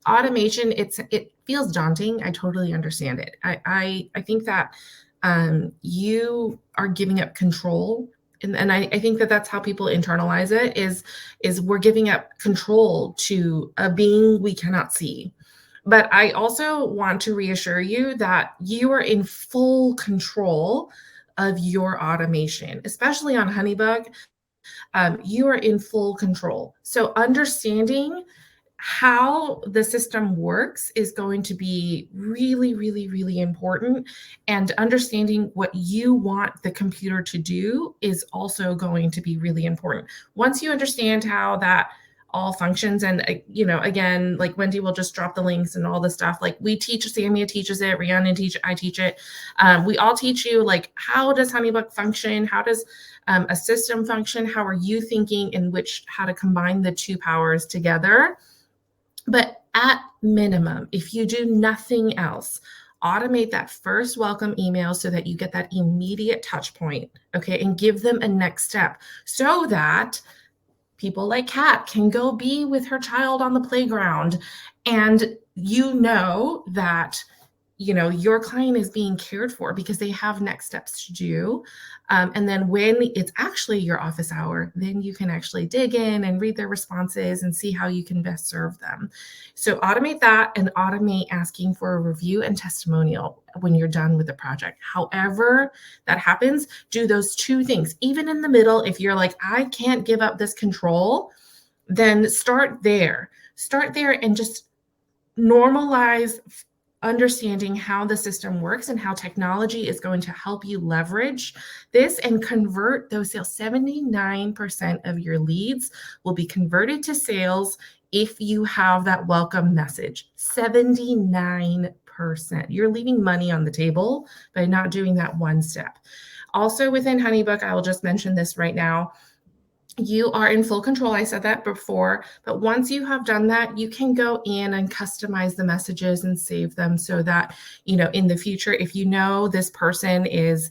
automation, it feels daunting. I totally understand it. I think that you are giving up control. And I think that that's how people internalize it is we're giving up control to a being we cannot see. But I also want to reassure you that you are in full control of your automation, especially on HoneyBook. You are in full control. So understanding how the system works is going to be really, really, really important. And understanding what you want the computer to do is also going to be really important. Once you understand how that all functions, and again, like Wendy will just drop the links and all the stuff. Like we teach, Samia teaches it, Rhiannon I teach it. We all teach you like, how does HoneyBook function? How does a system function? How are you thinking in how to combine the two powers together? But at minimum, if you do nothing else, automate that first welcome email so that you get that immediate touch point, okay, and give them a next step so that people like Kat can go be with her child on the playground, and you know that your client is being cared for because they have next steps to do. And then when it's actually your office hour, then you can actually dig in and read their responses and see how you can best serve them. So automate that, and automate asking for a review and testimonial when you're done with the project. However that happens, do those two things. Even in the middle, if you're like, I can't give up this control, then start there and just normalize understanding how the system works and how technology is going to help you leverage this and convert those sales. 79% of your leads will be converted to sales if you have that welcome message. 79%. You're leaving money on the table by not doing that one step. Also within HoneyBook, I will just mention this right now. You are in full control. I said that before, but once you have done that, you can go in and customize the messages and save them so that, in the future, if this person is,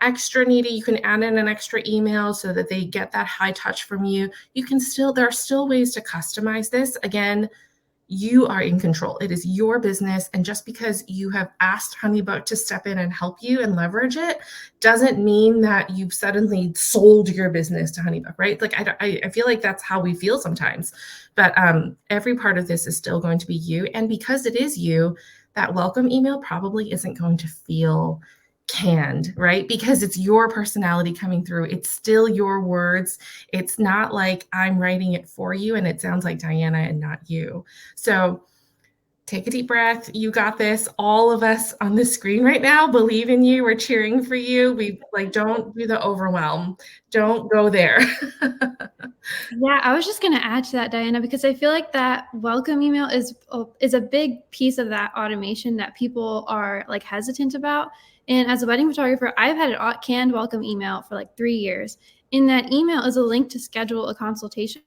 extra needy, you can add in an extra email so that they get that high touch from you. There are still ways to customize this. Again, you are in control. It is your business. And just because you have asked HoneyBook to step in and help you and leverage it doesn't mean that you've suddenly sold your business to HoneyBook, right? Like, I feel like that's how we feel sometimes. But every part of this is still going to be you. And because it is you, that welcome email probably isn't going to feel canned, right? Because it's your personality coming through. It's still your words. It's not like I'm writing it for you and it sounds like Diana and not you. So take a deep breath. You got this. All of us on the screen right now believe in you. We're cheering for you. We don't do the overwhelm. Don't go there. Yeah, I was just going to add to that, Diana, because I feel like that welcome email is a big piece of that automation that people are hesitant about. And as a wedding photographer, I've had a canned welcome email for 3 years. In that email is a link to schedule a consultation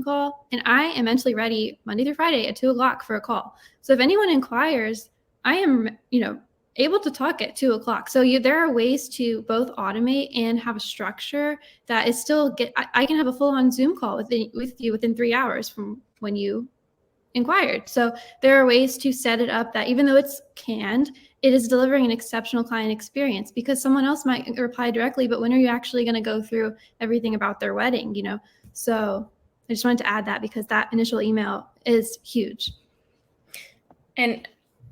call. And I am mentally ready Monday through Friday at 2:00 for a call. So if anyone inquires, I am, able to talk at 2:00. So there are ways to both automate and have a structure that is still I can have a full-on Zoom call with you within 3 hours from when you inquired. So there are ways to set it up that even though it's canned, it is delivering an exceptional client experience, because someone else might reply directly, but when are you actually going to go through everything about their wedding, So I just wanted to add that because that initial email is huge. And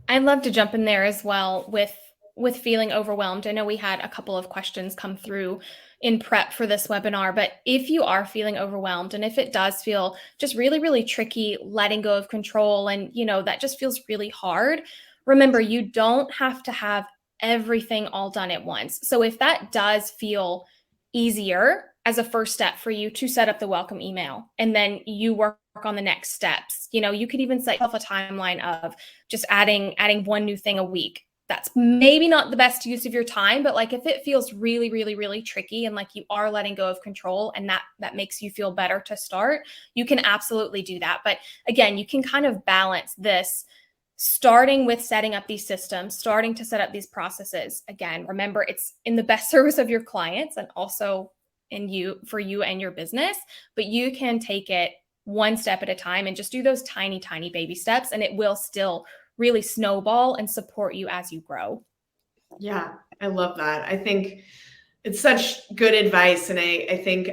I'd love to jump in there as well with feeling overwhelmed. I know we had a couple of questions come through in prep for this webinar, but if you are feeling overwhelmed and if it does feel just really, really tricky letting go of control and, that just feels really hard, remember, you don't have to have everything all done at once. So if that does feel easier as a first step for you to set up the welcome email and then you work on the next steps, you could even set yourself a timeline of just adding one new thing a week. That's maybe not the best use of your time, but if it feels really, really, really tricky and you are letting go of control and that makes you feel better to start, you can absolutely do that. But again, you can kind of balance this, starting with setting up these systems, starting to set up these processes. Again, remember, it's in the best service of your clients and also for you and your business, but you can take it one step at a time and just do those tiny, tiny baby steps, and it will still really snowball and support you as you grow. Yeah, I love that. I think it's such good advice. And I think,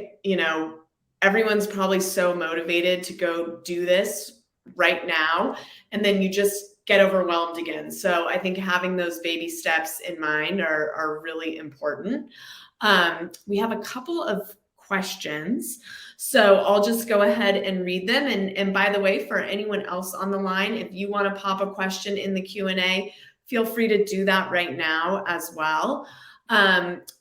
everyone's probably so motivated to go do this right now. And then you just get overwhelmed again. So I think having those baby steps in mind are really important. We have a couple of questions. So I'll just go ahead and read them. And by the way, for anyone else on the line, if you want to pop a question in the Q&A, feel free to do that right now as well.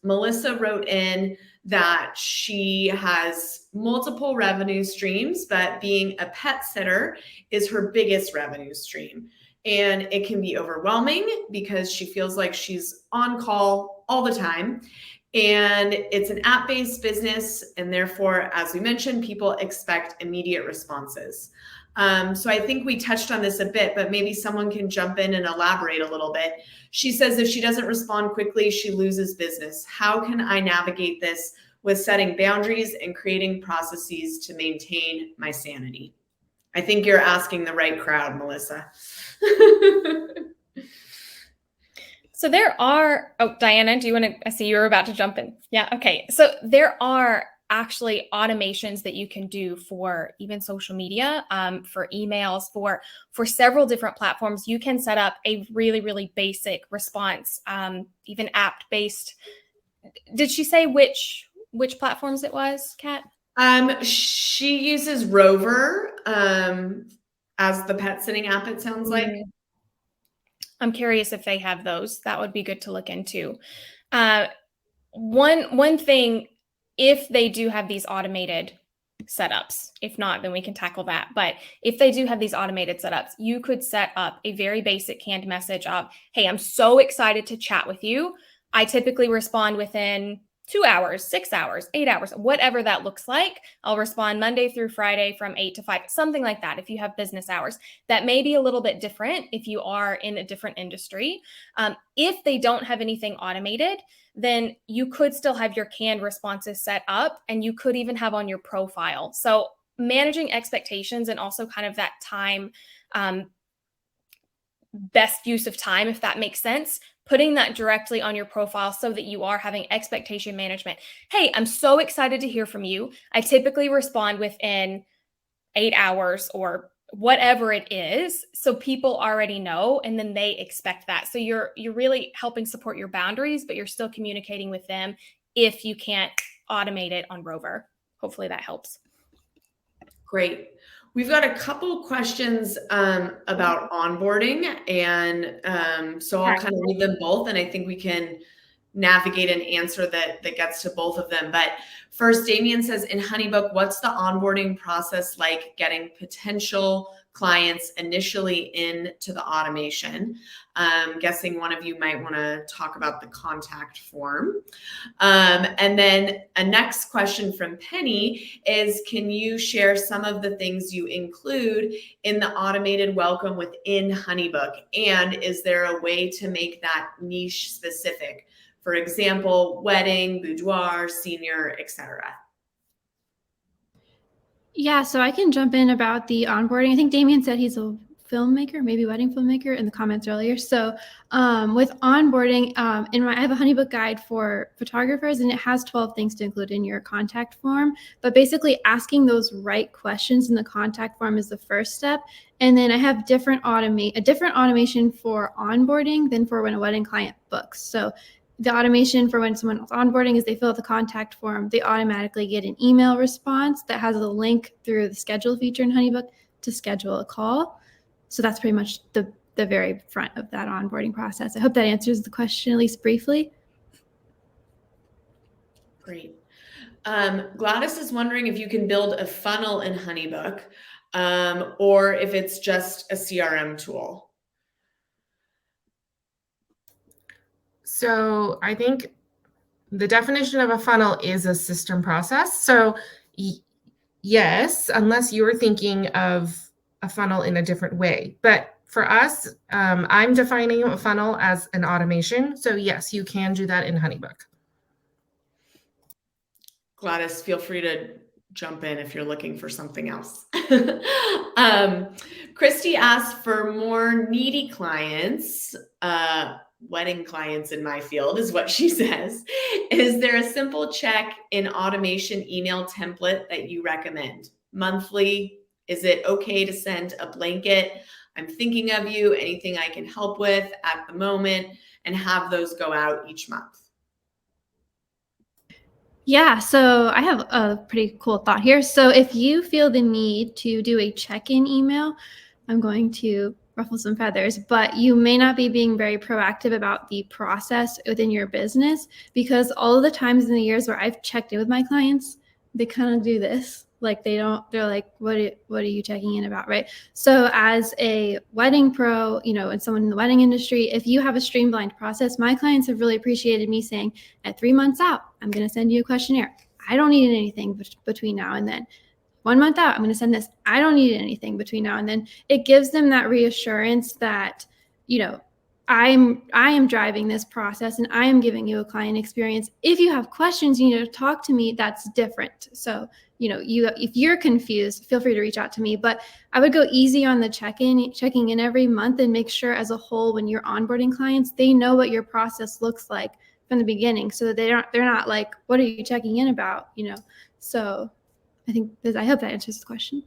Melissa wrote in that she has multiple revenue streams, but being a pet sitter is her biggest revenue stream. And it can be overwhelming because she feels like she's on call all the time. And it's an app-based business. And therefore, as we mentioned, people expect immediate responses. So I think we touched on this a bit, but maybe someone can jump in and elaborate a little bit. She says if she doesn't respond quickly, she loses business. How can I navigate this with setting boundaries and creating processes to maintain my sanity? I think you're asking the right crowd, Melissa. So there are, oh, Diana, do you want to, I see you were about to jump in. Yeah, okay. So there are actually automations that you can do for even social media, for emails, for several different platforms. You can set up a really, really basic response, even app-based. Did she say which platforms it was, Kat? She uses Rover as the pet sitting app, it sounds like. I'm curious if they have those. That would be good to look into. One thing, if they do have these automated setups, if not, then we can tackle that. But if they do have these automated setups, you could set up a very basic canned message of, hey, I'm so excited to chat with you. I typically respond within 2 hours, 6 hours, 8 hours, whatever that looks like. I'll respond Monday through Friday from 8 to 5, something like that. If you have business hours, that may be a little bit different if you are in a different industry. If they don't have anything automated, then you could still have your canned responses set up, and you could even have on your profile. So managing expectations and also kind of that time, best use of time, if that makes sense, putting that directly on your profile so that you are having expectation management. Hey, I'm so excited to hear from you. I typically respond within 8 hours or whatever it is. So people already know, and then they expect that. So you're really helping support your boundaries, but you're still communicating with them if you can't automate it on Rover. Hopefully that helps. Great. We've got a couple questions about onboarding, and so I'll kind of read them both, and I think we can navigate an answer that gets to both of them. But first, Damien says, in HoneyBook, what's the onboarding process like getting potential clients initially into the automation? Guessing one of you might want to talk about the contact form. And then a next question from Penny is, can you share some of the things you include in the automated welcome within HoneyBook? And is there a way to make that niche specific? For example, wedding, boudoir, senior, etc. Yeah, so I can jump in about the onboarding. I think Damien said he's a filmmaker, maybe wedding filmmaker in the comments earlier. So with onboarding, I have a HoneyBook guide for photographers, and it has 12 things to include in your contact form. But basically asking those right questions in the contact form is the first step. And then I have a different automation for onboarding than for when a wedding client books. So the automation for when someone is onboarding is they fill out the contact form, they automatically get an email response that has a link through the schedule feature in HoneyBook to schedule a call. So that's pretty much the very front of that onboarding process. I hope that answers the question, at least briefly. Great. Gladys is wondering if you can build a funnel in HoneyBook, or if it's just a CRM tool. So I think the definition of a funnel is a system process. So yes, unless you're thinking of a funnel in a different way. But for us, I'm defining a funnel as an automation. So yes, you can do that in HoneyBook. Gladys, feel free to jump in if you're looking for something else. Christy asked for more needy clients, wedding clients in my field is what she says. Is there a simple check in automation email template that you recommend? Monthly? Is it okay to send a blanket? I'm thinking of you, anything I can help with at the moment, and have those go out each month? Yeah, so I have a pretty cool thought here. So if you feel the need to do a check-in email, I'm going to ruffle some feathers, but you may not be being very proactive about the process within your business, because all of the times in the years where I've checked in with my clients, they kind of do this. Like they're like, what are you checking in about, right? So as a wedding pro, and someone in the wedding industry, if you have a streamlined process, my clients have really appreciated me saying at 3 months out, I'm going to send you a questionnaire. I don't need anything between now and then. 1 month out, I'm going to send this. I don't need anything between now and then. It gives them that reassurance that, you know, I am driving this process and I am giving you a client experience. If you have questions, you need to talk to me. That's different. So, you know, if you're confused, feel free to reach out to me. But I would go easy on the checking in every month, and make sure as a whole, when you're onboarding clients, they know what your process looks like from the beginning, so that they're not like, what are you checking in about? You know, so I hope that answers the question.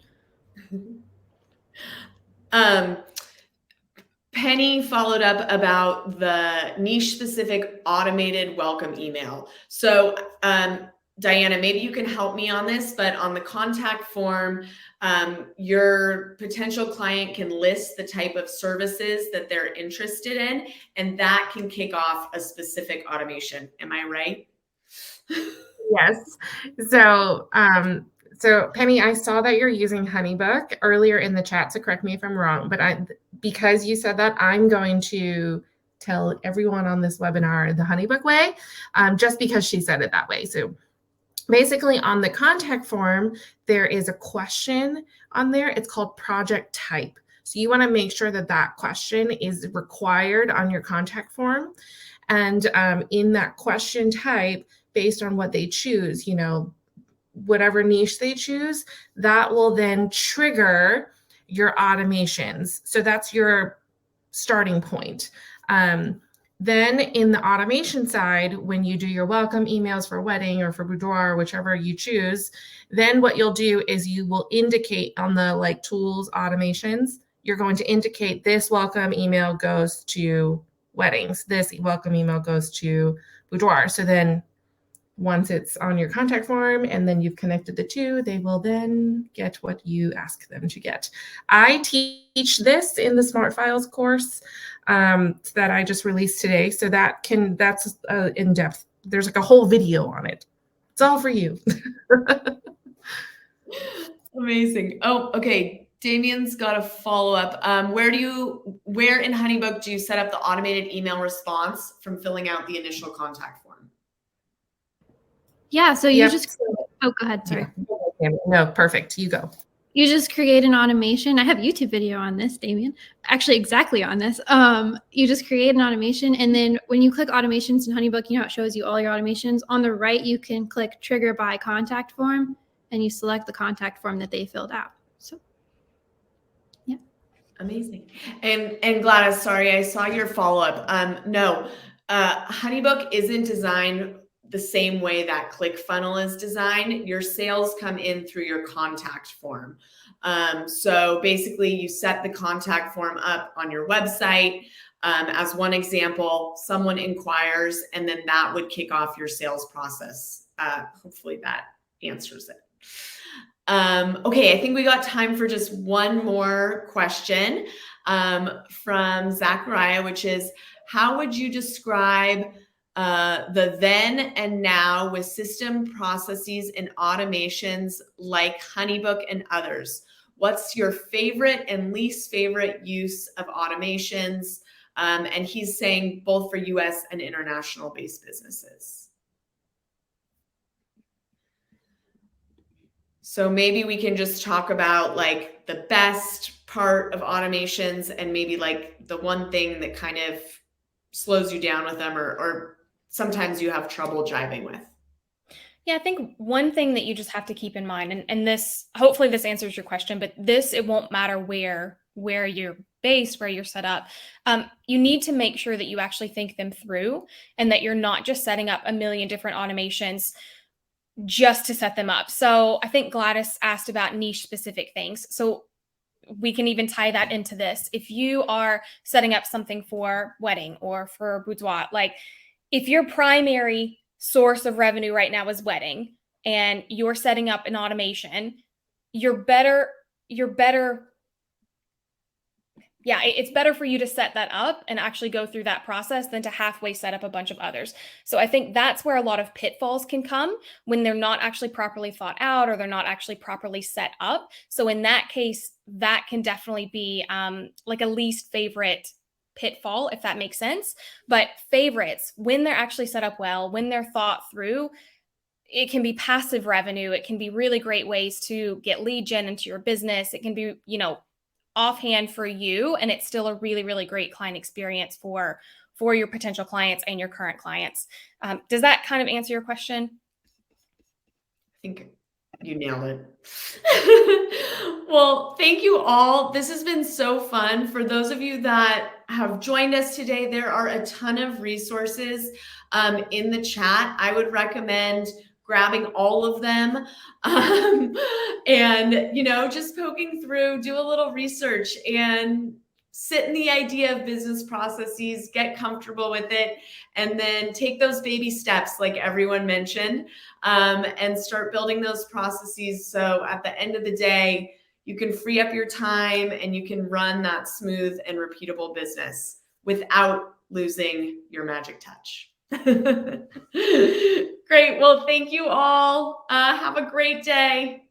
Penny followed up about the niche specific automated welcome email. So, Diana, maybe you can help me on this, but on the contact form, your potential client can list the type of services that they're interested in, and that can kick off a specific automation. Am I right? Yes. So, so Penny, I saw that you're using HoneyBook earlier in the chat, so correct me if I'm wrong, but because you said that, I'm going to tell everyone on this webinar the HoneyBook way, just because she said it that way. So basically on the contact form, there is a question on there. It's called project type. So you want to make sure that that question is required on your contact form. And in that question type, based on what they choose, you know, whatever niche they choose, that will then trigger your automations. So that's your starting point. Then in the automation side, when you do your welcome emails for wedding or for boudoir, whichever you choose, then what you'll do is you will indicate on the like tools automations, you're going to indicate this welcome email goes to weddings, this welcome email goes to boudoir. So then once it's on your contact form and then you've connected the two, they will then get what you ask them to get. I teach this in the Smart Files course that I just released today. So that's in depth. There's like a whole video on it. It's all for you. Amazing. Oh, okay. Damien's got a follow-up. Where in HoneyBook do you set up the automated email response from filling out the initial contact form? Yeah, so you just, go ahead, sorry. No, perfect, you go. You just create an automation. I have a YouTube video on this, Damien, actually exactly on this. You just create an automation, and then when you click automations in HoneyBook, you know how it shows you all your automations. On the right, you can click trigger by contact form, and you select the contact form that they filled out. So, yeah. Amazing. And Gladys, sorry, I saw your follow-up. No, HoneyBook isn't designed the same way that ClickFunnels is designed. Your sales come in through your contact form. So basically you set the contact form up on your website. As one example, someone inquires, and then that would kick off your sales process. Hopefully that answers it. Okay, I think we got time for just one more question from Zachariah, which is, how would you describe the then and now with system processes and automations like HoneyBook and others? What's your favorite and least favorite use of automations? And he's saying both for US and international based businesses. So maybe we can just talk about like the best part of automations and maybe like the one thing that kind of slows you down with them or sometimes you have trouble jiving with. Yeah, I think one thing that you just have to keep in mind, and this, hopefully this answers your question, but it won't matter where you're based, where you're set up. You need to make sure that you actually think them through and that you're not just setting up a million different automations just to set them up. So I think Gladys asked about niche specific things. So we can even tie that into this. If you are setting up something for wedding or for boudoir, like if your primary source of revenue right now is wedding and you're setting up an automation, it's better for you to set that up and actually go through that process than to halfway set up a bunch of others. So I think that's where a lot of pitfalls can come when they're not actually properly thought out or they're not actually properly set up. So in that case, that can definitely be like a least favorite pitfall, if that makes sense. But favorites, when they're actually set up well, when they're thought through, it can be passive revenue. It can be really great ways to get lead gen into your business. It can be, offhand for you, and it's still a really, really great client experience for your potential clients and your current clients. Does that kind of answer your question? I think you nailed it. Well, thank you all. This has been so fun. For those of you that have joined us today, there are a ton of resources in the chat. I would recommend grabbing all of them and, just poking through, do a little research and sit in the idea of business processes, get comfortable with it, and then take those baby steps like everyone mentioned, and start building those processes. So at the end of the day, you can free up your time and you can run that smooth and repeatable business without losing your magic touch. Great. Well, thank you all. Have a great day.